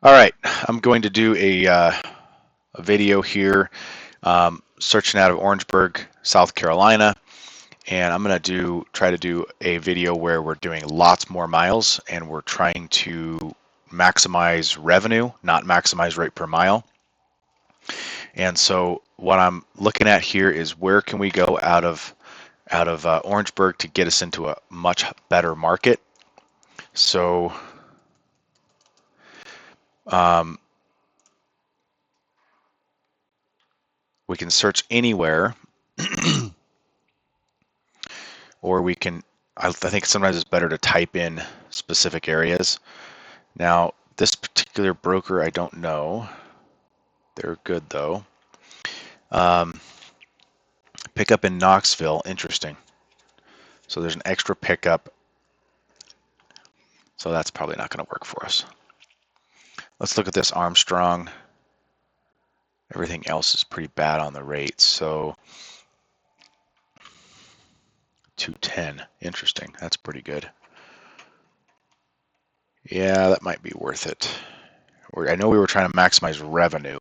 All right, I'm going to do a video here searching out of Orangeburg, South Carolina, and I'm going to try to do a video where we're doing lots more miles and we're trying to maximize revenue, not maximize rate per mile. And so what I'm looking at here is where can we go out of Orangeburg to get us into a much better market. So um, we can search anywhere or we can, I think sometimes it's better to type in specific areas. Now, this particular broker, I don't know. They're good though. Pickup in Knoxville, interesting. So there's an extra pickup. So that's probably not going to work for us. Let's look at this Armstrong. Everything else is pretty bad on the rates. So 210, interesting. That's pretty good. Yeah, that might be worth it. I know we were trying to maximize revenue.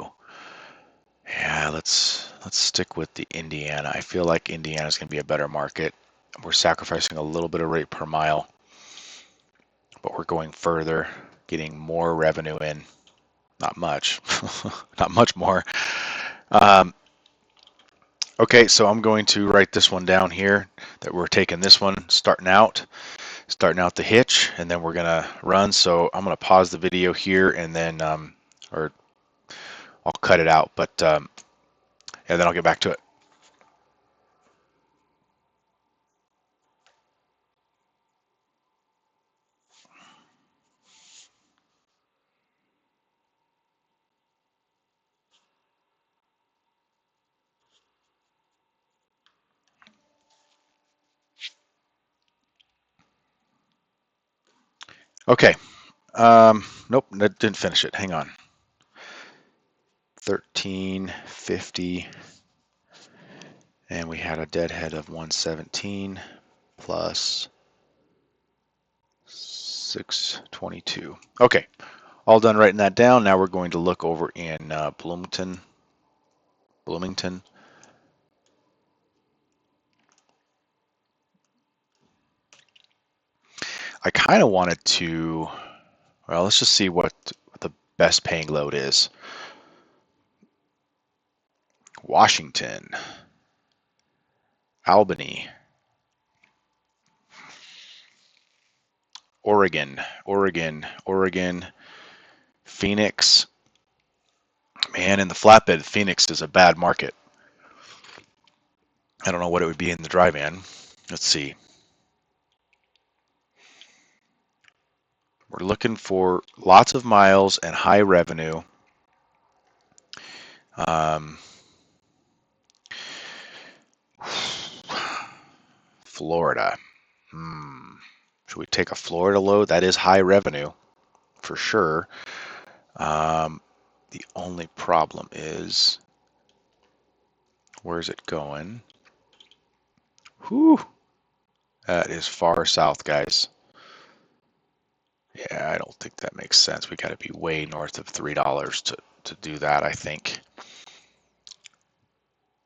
Yeah, let's stick with the Indiana. I feel like Indiana is going to be a better market. We're sacrificing a little bit of rate per mile, but we're going further, getting more revenue in. Not much, not much more. Okay, so I'm going to write this one down here that we're taking this one starting out the hitch, and then we're gonna run. So I'm gonna pause the video here and then, or I'll cut it out, but and then I'll get back to it. Okay. Nope, that didn't finish it. Hang on. 1350, and we had a deadhead of 117 plus 622. Okay, all done writing that down. Now we're going to look over in Bloomington. I kind of wanted to, well, let's just see what the best paying load is. Washington, Albany, Oregon, Phoenix. Man, in the flatbed, Phoenix is a bad market. I don't know what it would be in the dry van. Let's see. We're looking for lots of miles and high revenue. Florida. Should we take a Florida load? That is high revenue for sure. The only problem is, where's it going? Whew. That is far south, guys. Yeah, I don't think that makes sense. We got to be way north of $3 to do that, I think.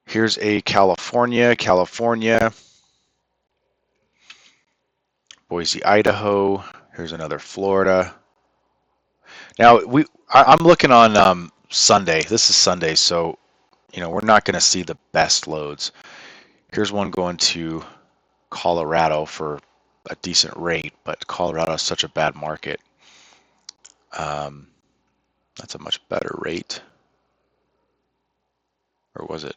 Here's a California, Boise, Idaho. Here's another Florida. Now I'm looking on Sunday. This is Sunday, so we're not going to see the best loads. Here's one going to Colorado for a decent rate, but Colorado is such a bad market. That's a much better rate. Or was it?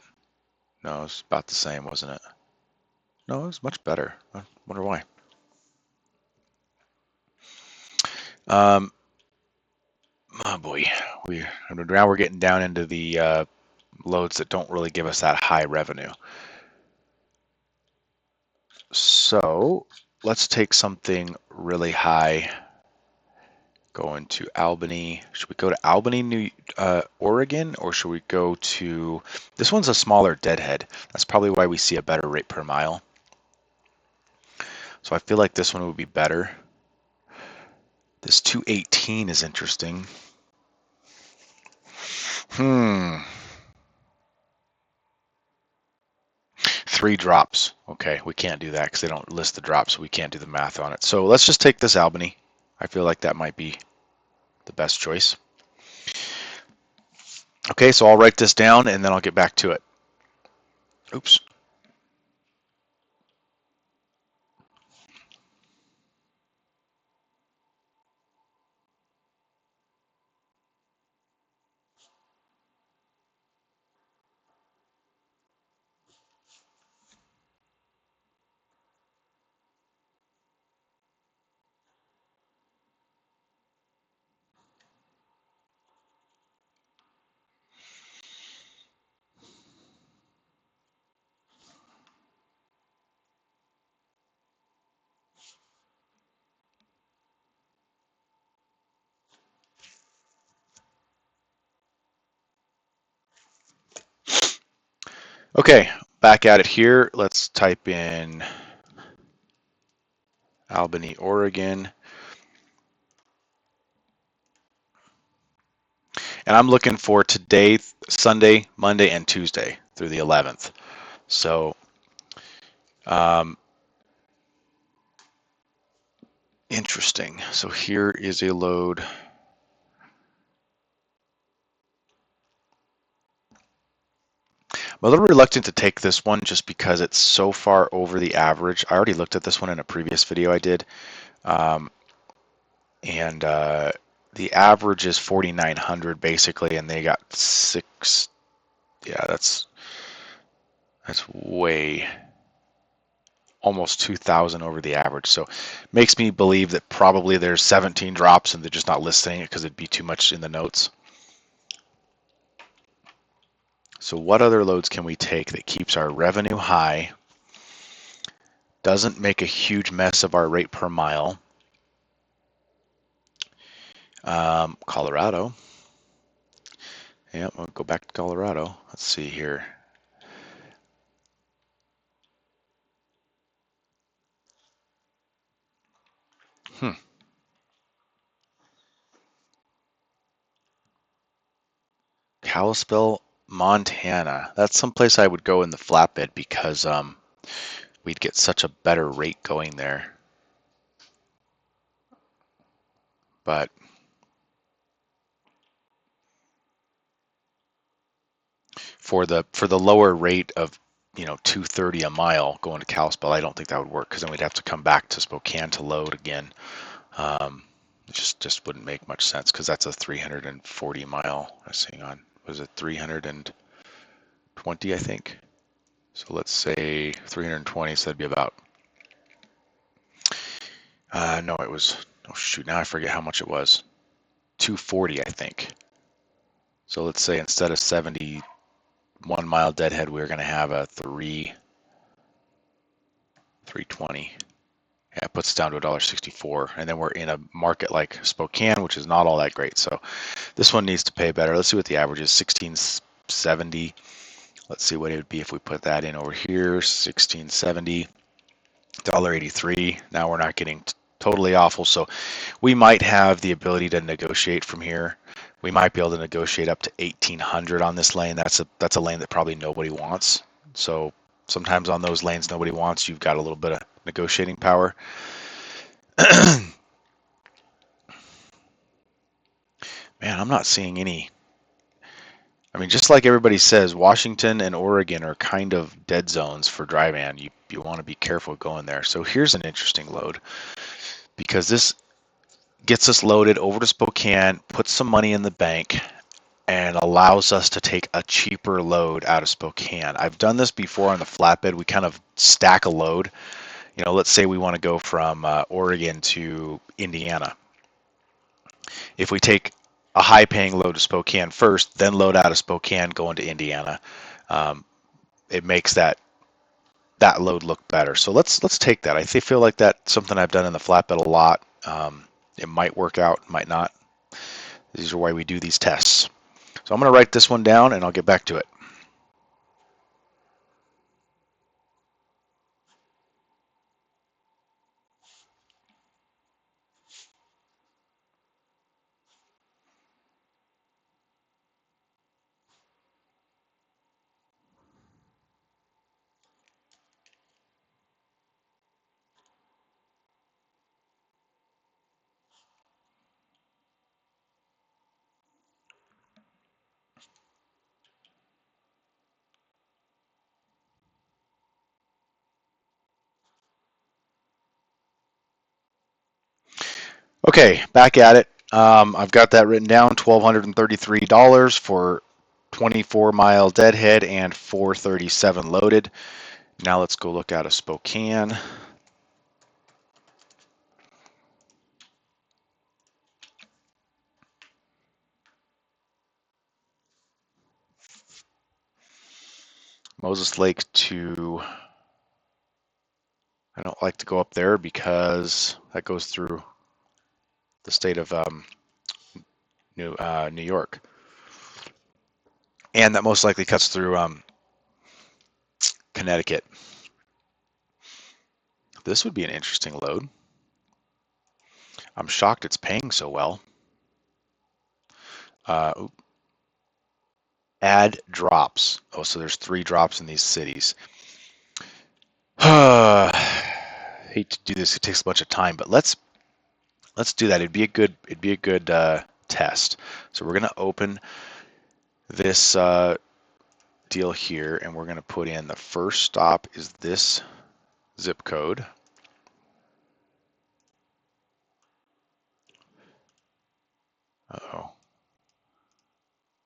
No, it's about the same, wasn't it? No, it was much better. I wonder why. Oh boy, now we're getting down into the loads that don't really give us that high revenue. So let's take something really high. Going to Albany. Should we go to Albany, Oregon, or should we go to, this one's a smaller deadhead. That's probably why we see a better rate per mile. So I feel like this one would be better. This 218 is interesting. Hmm. 3 drops. Okay, we can't do that because they don't list the drops, so we can't do the math on it. So let's just take this Albany. I feel like that might be the best choice. Okay, so I'll write this down and then I'll get back to it. Oops. Okay, back at it here. Let's type in Albany, Oregon. And I'm looking for today, Sunday, Monday, and Tuesday through the 11th. So interesting. So here is a load. I'm a little reluctant to take this one just because it's so far over the average. I already looked at this one in a previous video I did. And the average is 4,900 basically, and they got 6. Yeah, that's way almost 2,000 over the average. So makes me believe that probably there's 17 drops and they're just not listing it because it'd be too much in the notes. So what other loads can we take that keeps our revenue high, doesn't make a huge mess of our rate per mile? Colorado. Yeah, we'll go back to Colorado. Let's see here. Kalispell, Montana. That's someplace I would go in the flatbed because we'd get such a better rate going there. But for the lower rate of 230 a mile going to Kalispell, I don't think that would work because then we'd have to come back to Spokane to load again. It just wouldn't make much sense because that's a 340 mile. Hang on, was it 320? I think. So let's say 320. So that'd be about. No, it was. Oh shoot! Now I forget how much it was. 240, I think. So let's say instead of 71 mile deadhead, we're going to have a 320. Yeah, it puts it down to $1.64, and then we're in a market like Spokane, which is not all that great. So this one needs to pay better. Let's see what the average is. 1670. Let's see what it would be if we put that in over here. 1670. $1.83. Now we're not getting totally awful, so we might have the ability to negotiate from here. We might be able to negotiate up to 1,800 on this lane. That's a lane that probably nobody wants. So sometimes on those lanes nobody wants, you've got a little bit of negotiating power. Man, I'm not seeing any. I mean, just like everybody says, Washington and Oregon are kind of dead zones for dry van. You want to be careful going there. So here's an interesting load because this gets us loaded over to Spokane, puts some money in the bank, and allows us to take a cheaper load out of Spokane. I've done this before on the flatbed. We kind of stack a load. Let's say we want to go from Oregon to Indiana. If we take a high-paying load to Spokane first, then load out of Spokane going to Indiana, it makes that load look better. So let's take that. I feel like that's something I've done in the flatbed a lot. It might work out, might not. These are why we do these tests. So I'm going to write this one down and I'll get back to it. Okay, back at it. I've got that written down, $1,233 for 24-mile deadhead and 437 loaded. Now let's go look at a Spokane. Moses Lake to, I don't like to go up there because that goes through the state of New York. And that most likely cuts through Connecticut. This would be an interesting load. I'm shocked it's paying so well. Add drops. Oh, so there's 3 drops in these cities. Hate to do this. It takes a bunch of time, but let's do that. It'd be a good test. So we're gonna open this deal here, and we're gonna put in the first stop is this zip code. Uh-oh.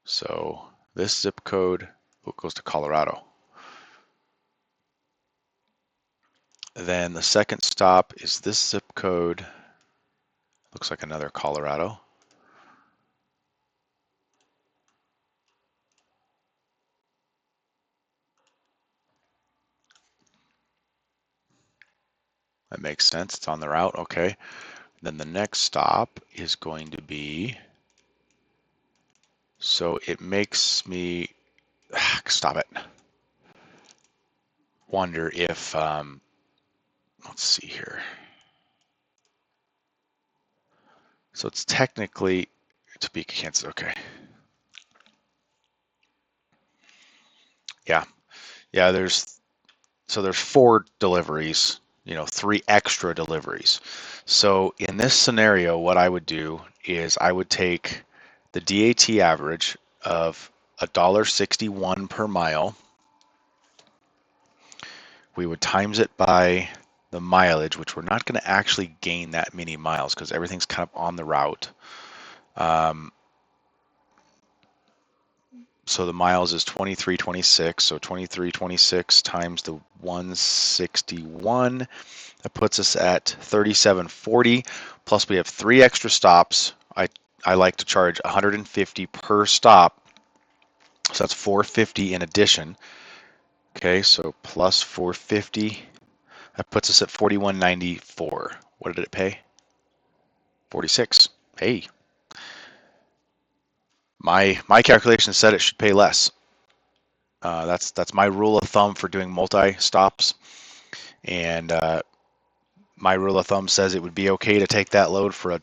So this zip code goes to Colorado. Then the second stop is this zip code. Looks like another Colorado. That makes sense. It's on the route. Okay. Then the next stop is going to be, so it makes me, stop it, wonder if, let's see here. So it's technically Topeka, Kansas. Okay. Yeah. Yeah, there's 4 deliveries, 3 extra deliveries. So in this scenario, what I would do is I would take the DAT average of $1.61 per mile. We would times it by the mileage, which we're not going to actually gain that many miles because everything's kind of on the route. So the miles is 2326. So 2326 times the 161. That puts us at 3740. Plus we have 3 extra stops. I like to charge 150 per stop. So that's 450 in addition. Okay, so plus 450. That puts us at 4194. What did it pay? 46. Hey, my calculation said it should pay less. That's my rule of thumb for doing multi stops, and my rule of thumb says it would be okay to take that load for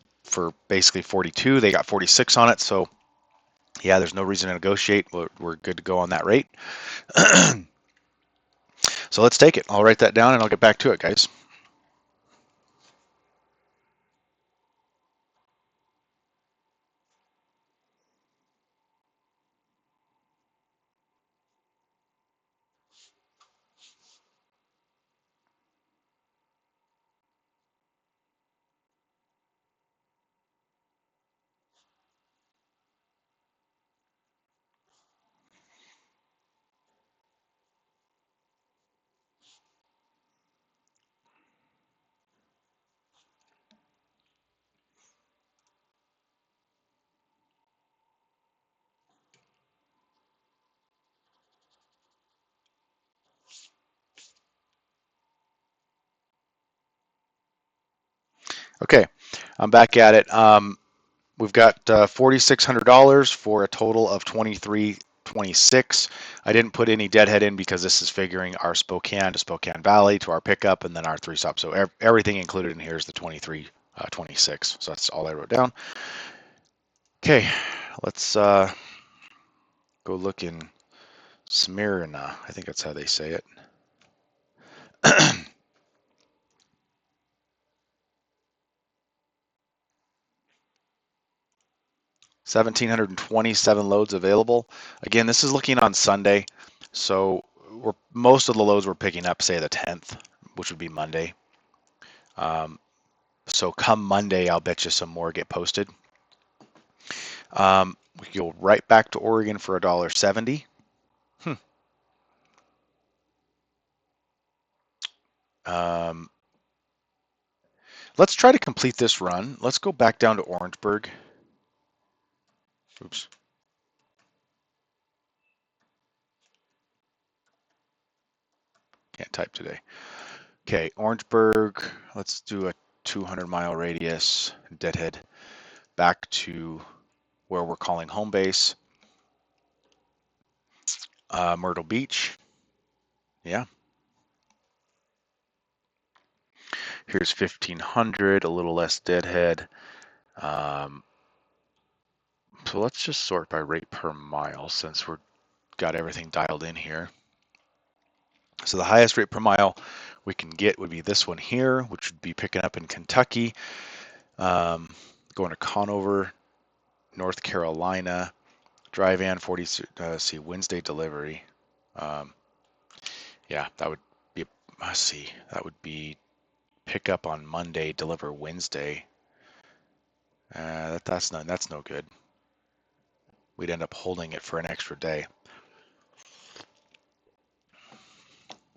basically 42. They got 46 on it, so yeah, there's no reason to negotiate. We're good to go on that rate. So let's take it. I'll write that down and I'll get back to it, guys. Okay, I'm back at it. We've got $4,600 for a total of $2326. I didn't put any deadhead in because this is figuring our Spokane to Spokane Valley to our pickup and then our 3 stops. So everything included in here is the 2326. So that's all I wrote down. Okay, let's go look in Smyrna. I think that's how they say it. 1,727 loads available. Again, this is looking on Sunday, so most of the loads we're picking up, say the 10th, which would be Monday. So come Monday, I'll bet you some more get posted. We go right back to Oregon for $1.70. Let's try to complete this run. Let's go back down to Orangeburg. Oops. Can't type today. Okay, Orangeburg. Let's do a 200-mile radius, deadhead, back to where we're calling home base. Myrtle Beach. Yeah. Here's 1500, a little less deadhead. So let's just sort by rate per mile since we're got everything dialed in here. So the highest rate per mile we can get would be this one here, which would be picking up in Kentucky, going to Conover, North Carolina, drive in 40, see, Wednesday delivery. Yeah, that would be, let's see, that would be pick up on Monday, deliver Wednesday. That's no good. We'd end up holding it for an extra day.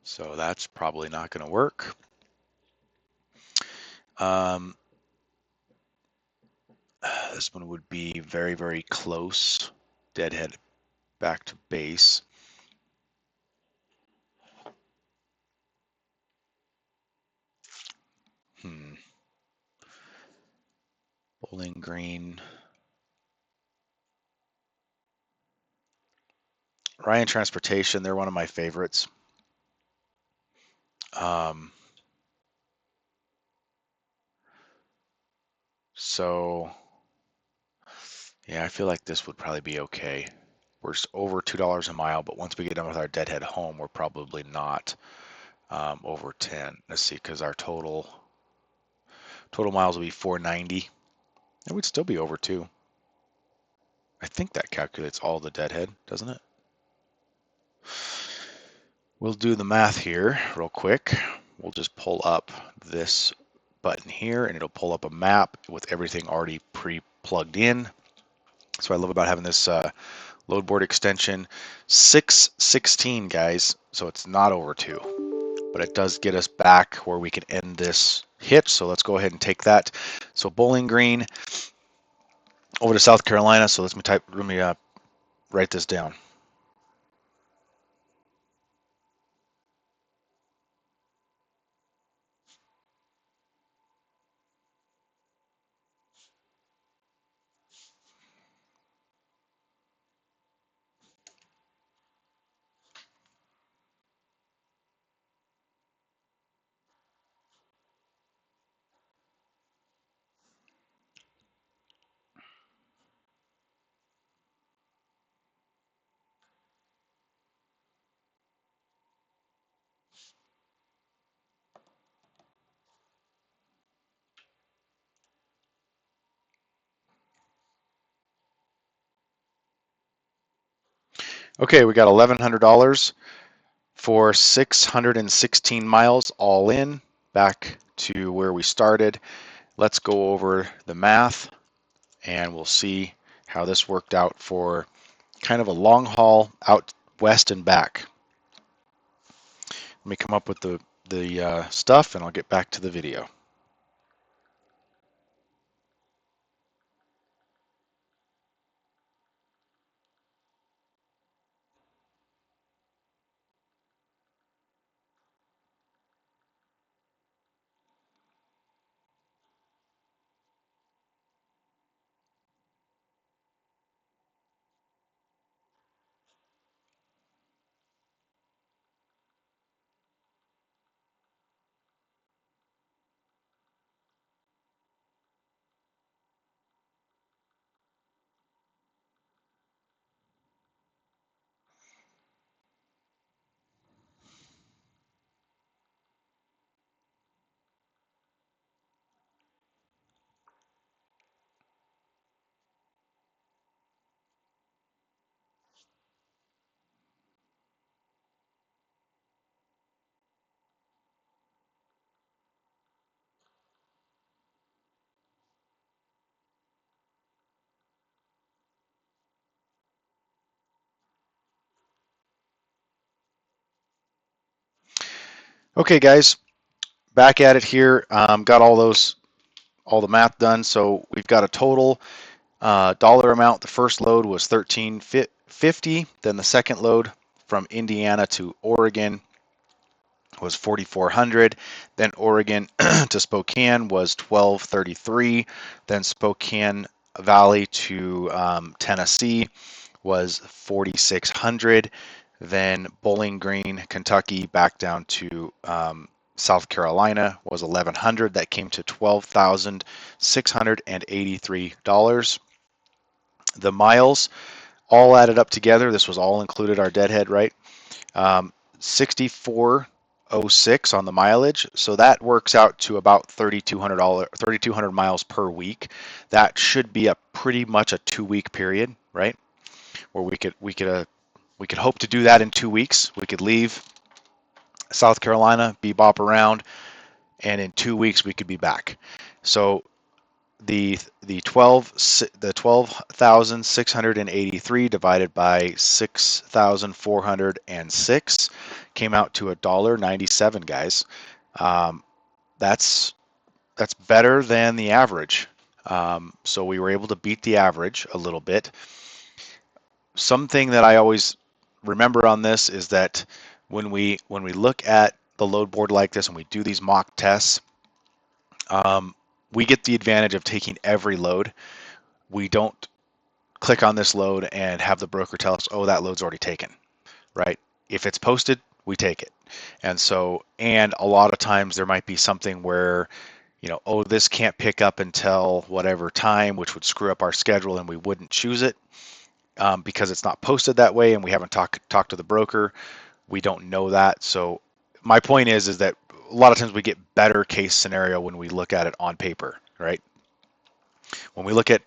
So that's probably not going to work. This one would be very, very close. Deadhead back to base. Bowling Green. Ryan Transportation, they're one of my favorites. So, yeah, I feel like this would probably be okay. We're over $2 a mile, but once we get done with our deadhead home, we're probably not over 10. Let's see, because our total miles will be 490. It would still be over 2. I think that calculates all the deadhead, doesn't it? We'll do the math here real quick. We'll just pull up this button here and it'll pull up a map with everything already pre-plugged in. So I love about having this load board extension. 616, guys, so it's not over 2, but it does get us back where we can end this hit. So let's go ahead and take that. So Bowling Green over to South Carolina. So let me write this down. Okay, we got $1,100 for 616 miles all in, back to where we started. Let's go over the math and we'll see how this worked out for kind of a long haul out west and back. Let me come up with the stuff and I'll get back to the video. Okay, guys, back at it here. Got all the math done. So we've got a total dollar amount. The first load was $13.50. Then the second load from Indiana to Oregon was $4,400. Then Oregon to Spokane was $1,233. Then Spokane Valley to Tennessee was $4,600. Then Bowling Green, Kentucky, back down to South Carolina was $1,100. That came to $12,683. The miles all added up together. This was all included our deadhead, right? 6406 on the mileage. So that works out to about $3,200 miles per week. That should be a pretty much a 2-week period, right? Where we could hope to do that in 2 weeks. We could leave South Carolina, bebop around, and in 2 weeks we could be back. So the 12,683 divided by 6,406 came out to $1.97, guys. That's better than the average. So we were able to beat the average a little bit. Something that I always remember on this is that when we look at the load board like this and we do these mock tests, we get the advantage of taking every load. We don't click on this load and have the broker tell us, oh, that load's already taken, right? If it's posted, we take it. And a lot of times there might be something where, oh, this can't pick up until whatever time, which would screw up our schedule and we wouldn't choose it because it's not posted that way and we haven't talked to the broker. We don't know that. So my point is that a lot of times we get better case scenario when we look at it on paper, right? When we look at,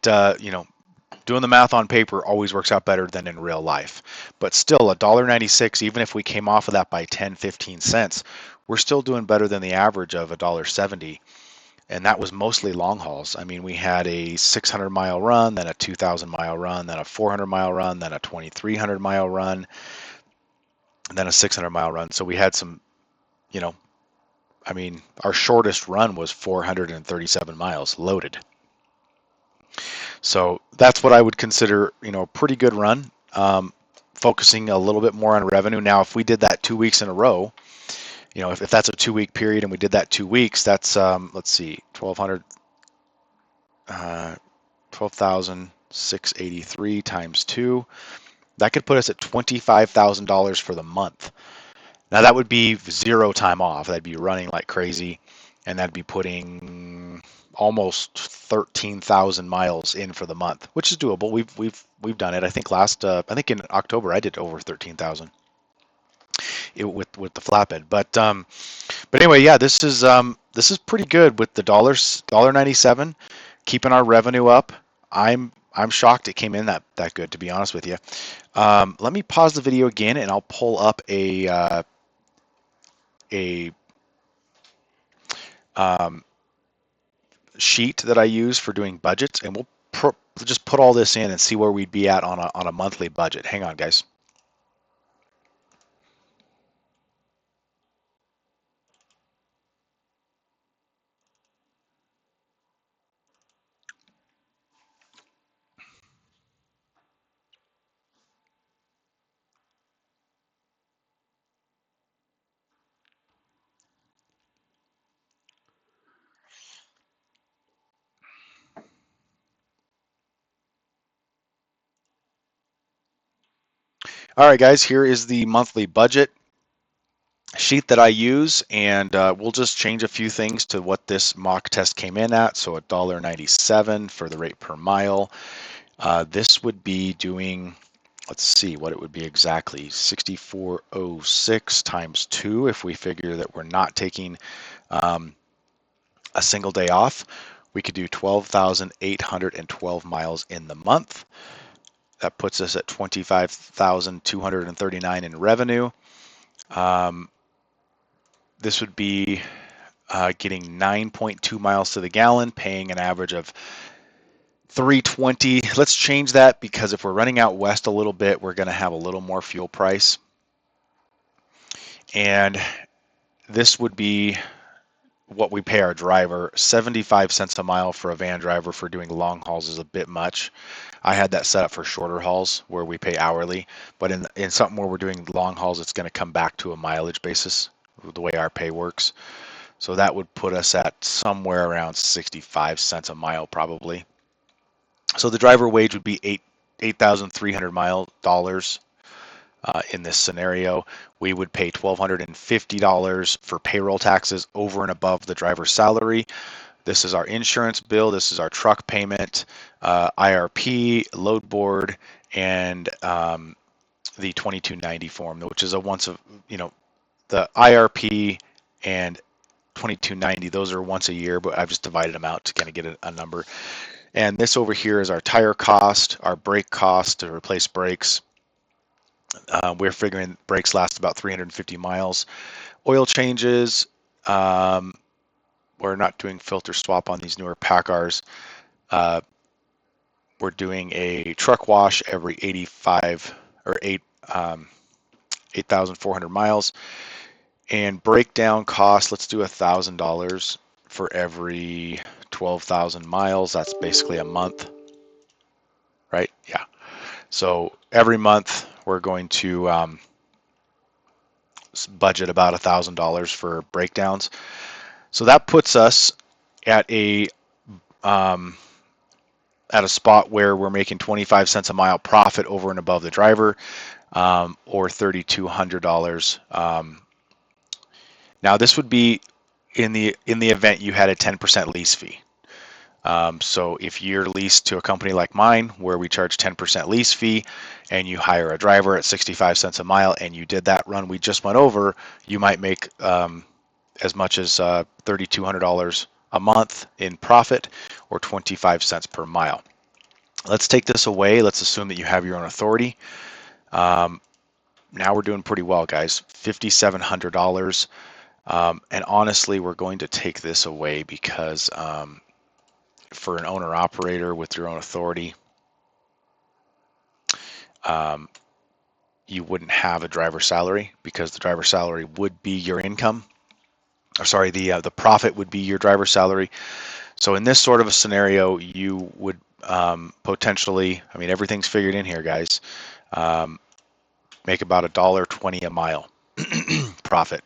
doing the math on paper always works out better than in real life. But still, $1.96, even if we came off of that by 10, 15 cents, we're still doing better than the average of $1.70. And that was mostly long hauls. I mean, we had a 600-mile run, then a 2,000-mile run, then a 400-mile run, then a 2,300-mile run, and then a 600-mile run. So we had some, our shortest run was 437 miles loaded. So that's what I would consider, a pretty good run, focusing a little bit more on revenue. Now, if we did that 2 weeks in a row, if that's a 2-week period and we did that 2 weeks, that's, let's see, 12,683 times 2. That could put us at $25,000 for the month. Now, that would be 0 time off. That'd be running like crazy, and that'd be putting almost 13,000 miles in for the month, which is doable. We've done it. I think in October I did over 13,000 with the flatbed. But anyway, yeah, this is pretty good with the $1.97, keeping our revenue up. I'm shocked it came in that good, to be honest with you. Let me pause the video again and I'll pull up a sheet that I use for doing budgets, and we'll just put all this in and see where we'd be at on a monthly budget. Hang on, guys. All right, guys, here is the monthly budget sheet that I use, and we'll just change a few things to what this mock test came in at. So $1.97 for the rate per mile. This would be doing, let's see what it would be exactly, 6406 times 2 if we figure that we're not taking a single day off. We could do 12,812 miles in the month. That puts us at 25,239 in revenue. This would be getting 9.2 miles to the gallon, paying an average of $3.20. Let's change that because if we're running out west a little bit, we're going to have a little more fuel price. And this would be what we pay our driver. 75 cents a mile for a van driver for doing long hauls is a bit much. I had that set up for shorter hauls where we pay hourly, but in something where we're doing long hauls, it's going to come back to a mileage basis, the way our pay works. So that would put us at somewhere around 65 cents a mile probably. So the driver wage would be $8,300 in this scenario. We would pay $1,250 for payroll taxes over and above the driver's salary. This is our insurance bill. This is our truck payment, IRP, load board, and the 2290 form, which is a once of, the IRP and 2290, those are once a year, but I've just divided them out to kind of get a number. And this over here is our tire cost, our brake cost to replace brakes. We're figuring brakes last about 350 miles. Oil changes, we're not doing filter swap on these newer PACCARs. We're doing a truck wash every 8,400 miles. And breakdown cost, let's do $1,000 for every 12,000 miles. That's basically a month, right? Yeah. So every month we're going to budget about $1,000 for breakdowns. So that puts us at a spot where we're making 25 cents a mile profit over and above the driver, or $3,200. Now this would be in the event you had a 10% lease fee. So if you're leased to a company like mine, where we charge 10% lease fee, and you hire a driver at 65 cents a mile, and you did that run we just went over, you might make as much as $3,200 a month in profit, or 25 cents per mile. Let's take this away. Let's assume that you have your own authority. Now we're doing pretty well, guys. $5,700. And honestly, we're going to take this away because for an owner operator with your own authority, you wouldn't have a driver salary, because the driver salary would be your income. Or sorry, the profit would be your driver salary. So in this sort of a scenario, you would potentially, I mean, everything's figured in here, guys, make about $1.20 a mile profit.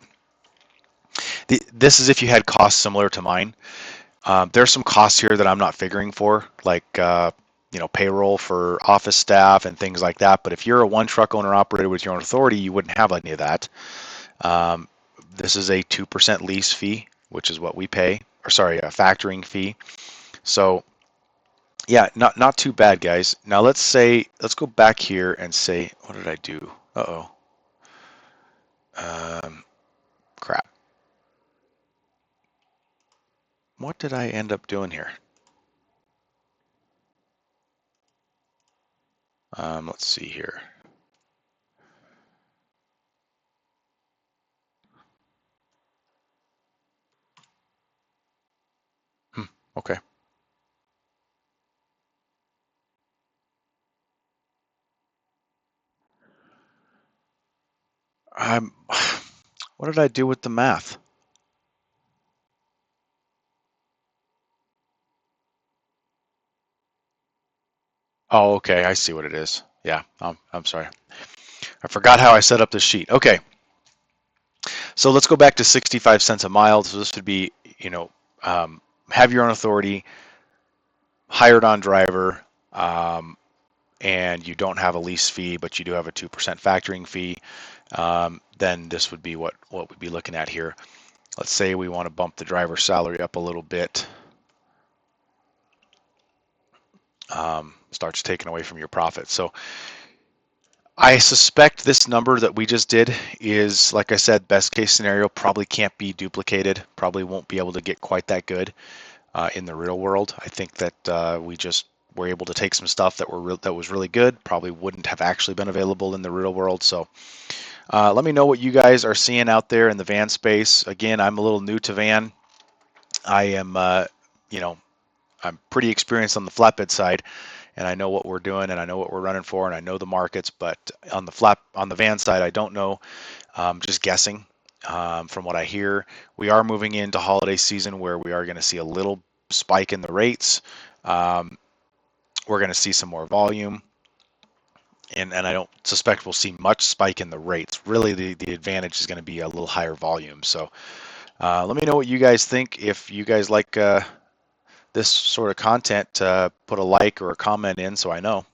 This is if you had costs similar to mine. There's some costs here that I'm not figuring for, like payroll for office staff and things like that. But if you're a one truck owner operator with your own authority, you wouldn't have any of that. This is a 2% lease fee, which is what we pay, or sorry, a factoring fee. So yeah, not too bad, guys. Now let's go back here and say, what did I do? Uh-oh. Crap. What did I end up doing here? Let's see here. Okay. What did I do with the math? Oh, okay. I see what it is. Yeah, I'm sorry. I forgot how I set up this sheet. Okay. So let's go back to 65 cents a mile. So this would be, have your own authority, hired on driver, and you don't have a lease fee, but you do have a 2% factoring fee. Then this would be what we'd be looking at here. Let's say we want to bump the driver's salary up a little bit. Starts taking away from your profit. So I suspect this number that we just did is, like I said, best case scenario, probably can't be duplicated, probably won't be able to get quite that good in the real world. I think that we just were able to take some stuff that was really good, probably wouldn't have actually been available in the real world. So let me know what you guys are seeing out there in the van space. Again, I'm a little new to van. I am, I'm pretty experienced on the flatbed side, and I know what we're doing, and I know what we're running for, and I know the markets. But on the van side, I don't know. Just guessing. From what I hear, we are moving into holiday season where we are going to see a little spike in the rates. We're going to see some more volume, and I don't suspect we'll see much spike in the rates. Really, the advantage is going to be a little higher volume. So let me know what you guys think. If you guys like this sort of content, put a like or a comment in so I know.